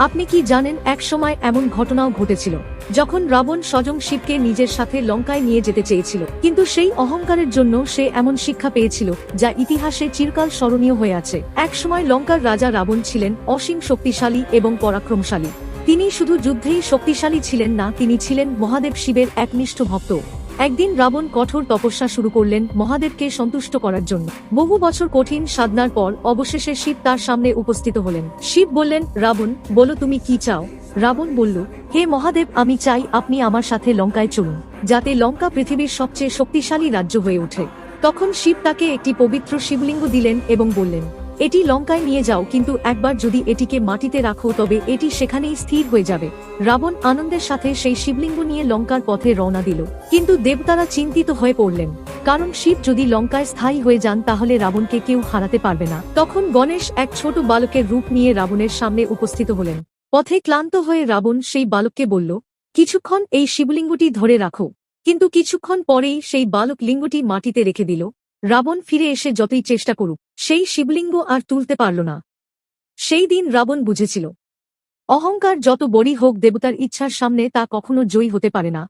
আপনি কি জানেন, এক সময় এমন ঘটনাও ঘটেছিল যখন রাবণ স্বয়ং শিবকে নিজের সাথে লঙ্কায় নিয়ে যেতে চেয়েছিল, কিন্তু সেই অহংকারের জন্য সে এমন শিক্ষা পেয়েছিল যা ইতিহাসে চিরকাল স্মরণীয় হয়ে আছে। এক সময় লঙ্কার রাজা রাবণ ছিলেন অসীম শক্তিশালী এবং পরাক্রমশালী। তিনি শুধু যুদ্ধেই শক্তিশালী ছিলেন না, তিনি ছিলেন মহাদেব শিবের একনিষ্ঠ ভক্ত। একদিন রাবণ কঠোর তপস্যা শুরু করলেন মহাদেবকে সন্তুষ্ট করার জন্য। বহু বছর কঠিন সাধনার পর অবশেষে শিব তার সামনে উপস্থিত হলেন। শিব বললেন, রাবণ, বলো তুমি কি চাও? রাবণ বলল, হে মহাদেব, আমি চাই আপনি আমার সাথে লঙ্কায় চলুন, যাতে লঙ্কা পৃথিবীর সবচেয়ে শক্তিশালী রাজ্য হয়ে ওঠে। তখন শিব তাকে একটি পবিত্র শিবলিঙ্গ দিলেন এবং বললেন, এটি লঙ্কায় নিয়ে যাও, কিন্তু একবার যদি এটিকে মাটিতে রাখো তবে এটি সেখানেই স্থির হয়ে যাবে। রাবণ আনন্দের সাথে সেই শিবলিঙ্গ নিয়ে লঙ্কার পথে রওনা দিল। কিন্তু দেবতারা চিন্তিত হয়ে পড়লেন, কারণ শিব যদি লঙ্কায় স্থায়ী হয়ে যান তাহলে রাবণকে কেউ হারাতে পারবে না। তখন গণেশ এক ছোট বালকের রূপ নিয়ে রাবণের সামনে উপস্থিত হলেন। পথে ক্লান্ত হয়ে রাবণ সেই বালককে বলল, কিছুক্ষণ এই শিবলিঙ্গটি ধরে রাখো। কিন্তু কিছুক্ষণ পরেই সেই বালক লিঙ্গটি মাটিতে রেখে দিল। রাবণ ফিরে এসে যতই চেষ্টা করুক, সেই শিবলিঙ্গ আর তুলতে পারল না। সেই দিন রাবণ বুঝেছিল, অহংকার যত বড়ই হোক, দেবতার ইচ্ছার সামনে তা কখনো জয়ী হতে পারে না।